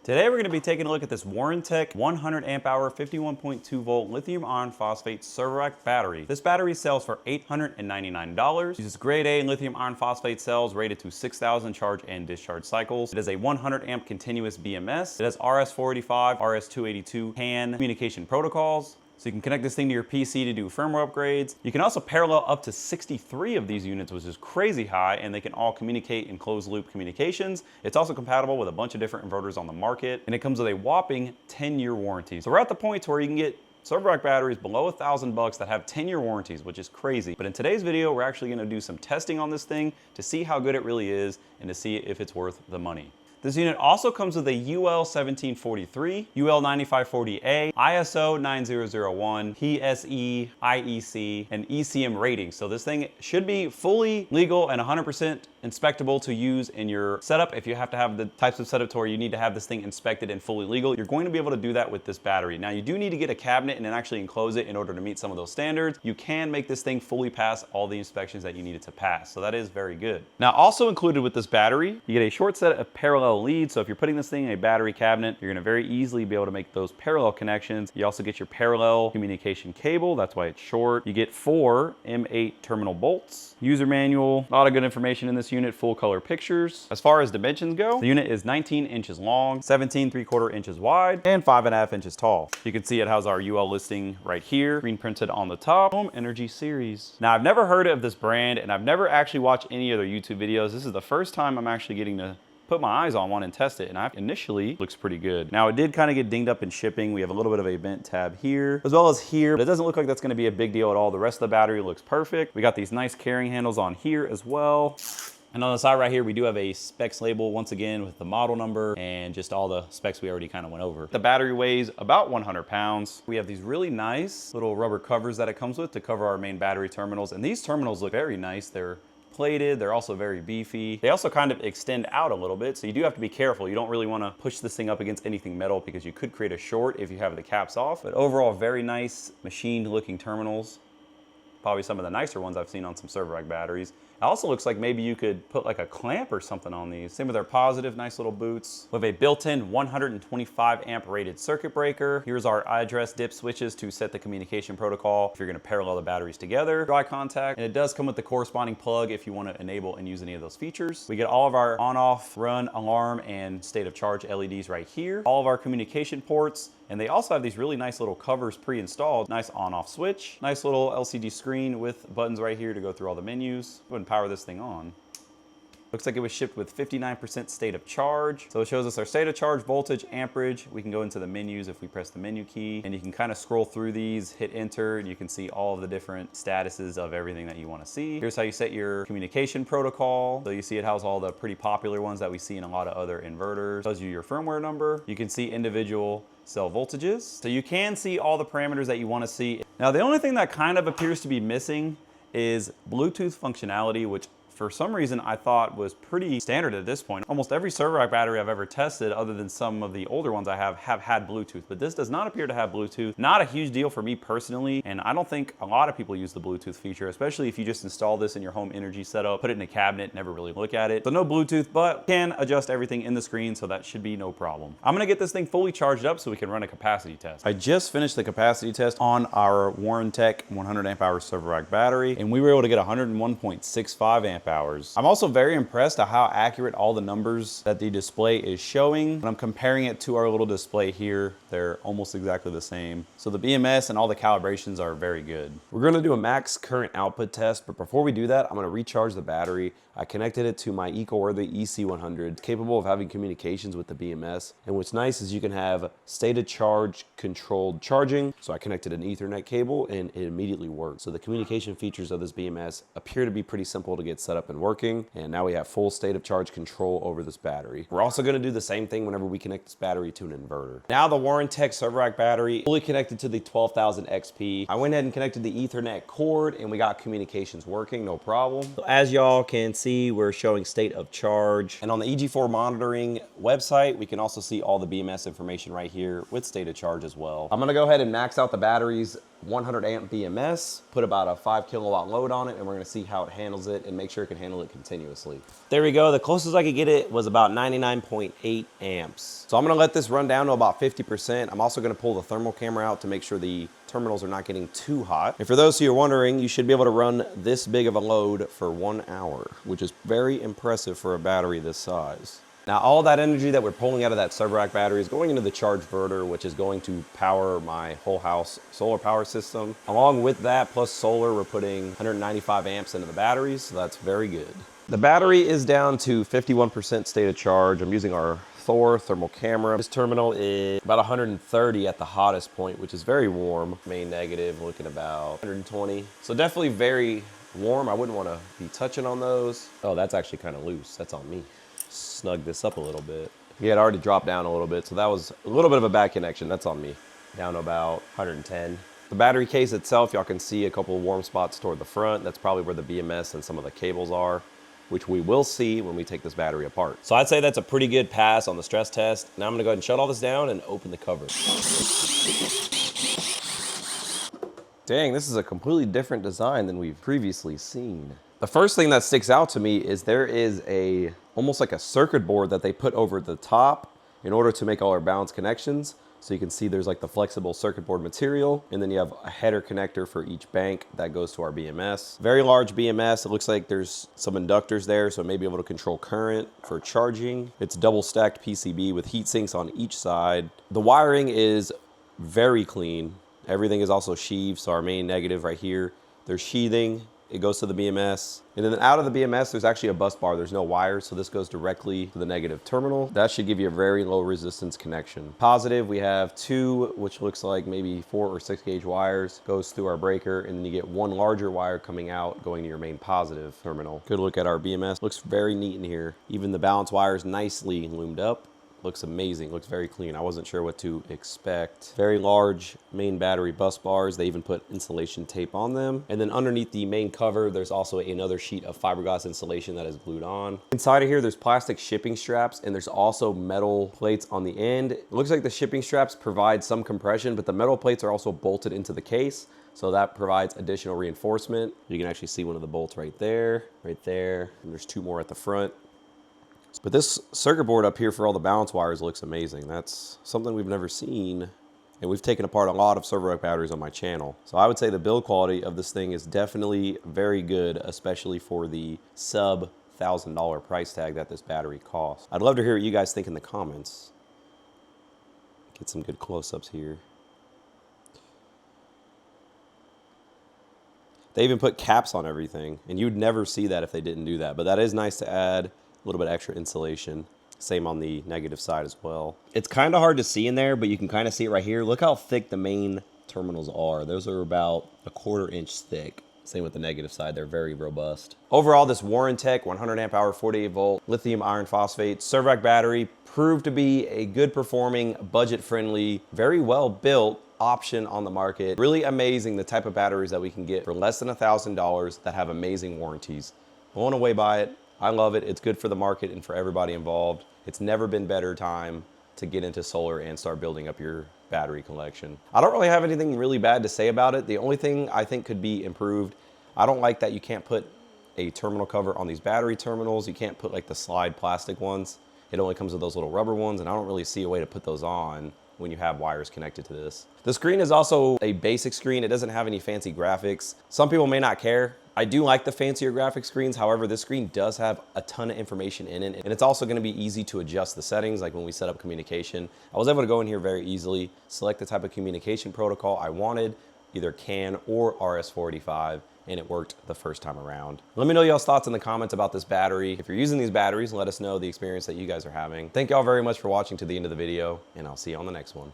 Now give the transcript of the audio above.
Today we're going to be taking a look at this Warentech 100 amp hour 51.2 volt lithium iron phosphate server rack battery. This battery sells for $899. Uses grade A lithium iron phosphate cells rated to 6,000 charge and discharge cycles. It is a 100 amp continuous BMS. It has RS-485, RS-282 CAN communication protocols. So you can connect this thing to your PC to do firmware upgrades. You can also parallel up to 63 of these units, which is crazy high, and they can all communicate in closed loop communications. It's also compatible with a bunch of different inverters on the market, and it comes with a whopping 10-year warranty. So we're at the point where you can get server rack batteries below $1,000 that have 10-year warranties, which is crazy. But in today's video, we're actually gonna do some testing on this thing to see how good it really is and to see if it's worth the money. This unit also comes with a UL 1743, UL 9540A, ISO 9001, PSE, IEC, and ECM rating. So this thing should be fully legal and 100% inspectable to use in your setup. If you have to have the types of setup to where you need to have this thing inspected and fully legal, you're going to be able to do that with this battery. Now you do need to get a cabinet and then actually enclose it in order to meet some of those standards. You can make this thing fully pass all the inspections that you need it to pass. So that is very good. Now also included with this battery, you get a short set of parallel leads. So if you're putting this thing in a battery cabinet, you're gonna very easily be able to make those parallel connections. You also get your parallel communication cable. That's why it's short. You get 4 M8 terminal bolts, user manual, a lot of good information in this unit, full color pictures. As far as dimensions go, the unit is 19 inches long, 17 3/4 inches wide, and 5.5 inches tall. You can see it has our UL listing right here, green printed on the top. Home Energy Series. Now I've never heard of this brand and I've never actually watched any other YouTube videos. This is the first time I'm actually getting to put my eyes on one and test it, and initially looks pretty good. Now it did kind of get dinged up in shipping. We have a little bit of a bent tab here as well as here, but it doesn't look like that's going to be a big deal at all. The rest of the battery looks perfect. We got these nice carrying handles on here as well. And on the side right here, we do have a specs label once again with the model number and just all the specs we already kind of went over. The battery weighs about 100 pounds. We have these really nice little rubber covers that it comes with to cover our main battery terminals. And these terminals look very nice. They're plated, they're also very beefy. They also kind of extend out a little bit, so you do have to be careful. You don't really want to push this thing up against anything metal because you could create a short if you have the caps off. But overall, very nice machined looking terminals. Probably some of the nicer ones I've seen on some server rack batteries. It also looks like maybe you could put like a clamp or something on these. Same with our positive, nice little boots. We have a built-in 125 amp rated circuit breaker. Here's our address dip switches to set the communication protocol if you're gonna parallel the batteries together. Dry contact, and it does come with the corresponding plug if you wanna enable and use any of those features. We get all of our on-off, run, alarm, and state of charge LEDs right here. All of our communication ports, and they also have these really nice little covers pre-installed. Nice on-off switch, nice little LCD screen with buttons right here to go through all the menus. Go ahead and power this thing on. Looks like it was shipped with 59% state of charge. So it shows us our state of charge, voltage, amperage. We can go into the menus if we press the menu key, and you can kind of scroll through these, hit enter, and you can see all of the different statuses of everything that you want to see. Here's how you set your communication protocol. So you see it has all the pretty popular ones that we see in a lot of other inverters. It tells you your firmware number. You can see individual cell voltages. So you can see all the parameters that you want to see. Now the only thing that kind of appears to be missing is Bluetooth functionality, which for some reason I thought was pretty standard at this point. Almost every server rack battery I've ever tested, other than some of the older ones I have had Bluetooth, but this does not appear to have Bluetooth. Not a huge deal for me personally, and I don't think a lot of people use the Bluetooth feature, especially if you just install this in your home energy setup, put it in a cabinet, never really look at it. So no Bluetooth, but can adjust everything in the screen, so that should be no problem. I'm gonna get this thing fully charged up so we can run a capacity test. I just finished the capacity test on our Warentech 100 amp hour server rack battery, and we were able to get 101.65 amp hours. I'm also very impressed at how accurate all the numbers that the display is showing. When I'm comparing it to our little display here, they're almost exactly the same. So the BMS and all the calibrations are very good. We're gonna do a max current output test, but before we do that, I'm gonna recharge the battery. I connected it to my eco-worthy EC100. It's capable of having communications with the BMS. And what's nice is you can have state of charge controlled charging. So I connected an Ethernet cable and it immediately worked. So the communication features of this BMS appear to be pretty simple to get set up and working. And now we have full state of charge control over this battery. We're also gonna do the same thing whenever we connect this battery to an inverter. Now the Warentech server rack battery fully connected to the 12,000 XP. I went ahead and connected the Ethernet cord and we got communications working, no problem. So as y'all can see, we're showing state of charge. And on the EG4 monitoring website, we can also see all the BMS information right here with state of charge as well. I'm gonna go ahead and max out the battery's 100 amp BMS, put about a 5 kilowatt load on it, and we're gonna see how it handles it and make sure it can handle it continuously. There we go. The closest I could get it was about 99.8 amps. So I'm gonna let this run down to about 50%. I'm also gonna pull the thermal camera out to make sure the terminals are not getting too hot. And for those who are wondering, you should be able to run this big of a load for 1 hour, which is very impressive for a battery this size. Now, all that energy that we're pulling out of that server rack battery is going into the charge inverter, which is going to power my whole house solar power system. Along with that, plus solar, we're putting 195 amps into the batteries, so that's very good. The battery is down to 51% state of charge. I'm using our Thor thermal camera. This terminal is about 130 at the hottest point, which is very warm. Main negative, looking about 120. So definitely very warm. I wouldn't want to be touching on those. Oh, that's actually kind of loose. That's on me. Snug this up a little bit. Yeah, it already dropped down a little bit, so that was a little bit of a bad connection. That's on me. Down to about 110. The battery case itself, y'all can see a couple of warm spots toward the front. That's probably where the BMS and some of the cables are, which we will see when we take this battery apart. So I'd say that's a pretty good pass on the stress test. Now I'm gonna go ahead and shut all this down and open the cover. Dang, this is a completely different design than we've previously seen. The first thing that sticks out to me is there is almost like a circuit board that they put over the top in order to make all our balance connections. So you can see there's like the flexible circuit board material, and then you have a header connector for each bank that goes to our BMS. Very large BMS. It looks like there's some inductors there, so it may be able to control current for charging. It's double stacked PCB with heat sinks on each side. The wiring is very clean. Everything is also sheathed, so our main negative right here, there's sheathing. It goes to the BMS. And then out of the BMS, there's actually a bus bar. There's no wires, so this goes directly to the negative terminal. That should give you a very low resistance connection. Positive, we have 2, which looks like maybe 4 or 6 gauge wires, goes through our breaker, and then you get 1 larger wire coming out, going to your main positive terminal. Good look at our BMS. Looks very neat in here. Even the balance wire is nicely loomed up. Looks amazing, looks very clean. I wasn't sure what to expect. Very large main battery bus bars. They even put insulation tape on them. And then underneath the main cover, there's also another sheet of fiberglass insulation that is glued on. Inside of here, there's plastic shipping straps, and there's also metal plates on the end. It looks like the shipping straps provide some compression, but the metal plates are also bolted into the case, so that provides additional reinforcement. You can actually see one of the bolts right there, and there's 2 more at the front. But this circuit board up here for all the balance wires looks amazing. That's something we've never seen. And we've taken apart a lot of server rack batteries on my channel. So I would say the build quality of this thing is definitely very good, especially for the sub $1,000 price tag that this battery costs. I'd love to hear what you guys think in the comments. Get some good close-ups here. They even put caps on everything, and you'd never see that if they didn't do that. But that is nice to add. A little bit extra insulation. Same on the negative side as well. It's kind of hard to see in there, but you can kind of see it right here. Look how thick the main terminals are. Those are about a 1/4 inch thick. Same with the negative side, they're very robust. Overall, this Wiren Tech 100 amp hour 48 volt lithium iron phosphate server rack battery proved to be a good performing, budget friendly, very well built option on the market. Really amazing the type of batteries that we can get for less than $1,000 that have amazing warranties. Blown away by it. I love it. It's good for the market and for everybody involved. It's never been better time to get into solar and start building up your battery collection. I don't really have anything really bad to say about it. The only thing I think could be improved, I don't like that you can't put a terminal cover on these battery terminals. You can't put like the slide plastic ones. It only comes with those little rubber ones, and I don't really see a way to put those on when you have wires connected to this. The screen is also a basic screen. It doesn't have any fancy graphics. Some people may not care. I do like the fancier graphic screens. However, this screen does have a ton of information in it, and it's also going to be easy to adjust the settings, like when we set up communication. I was able to go in here very easily, select the type of communication protocol I wanted, either CAN or RS-485, and it worked the first time around. Let me know y'all's thoughts in the comments about this battery. If you're using these batteries, let us know the experience that you guys are having. Thank y'all very much for watching to the end of the video, and I'll see you on the next one.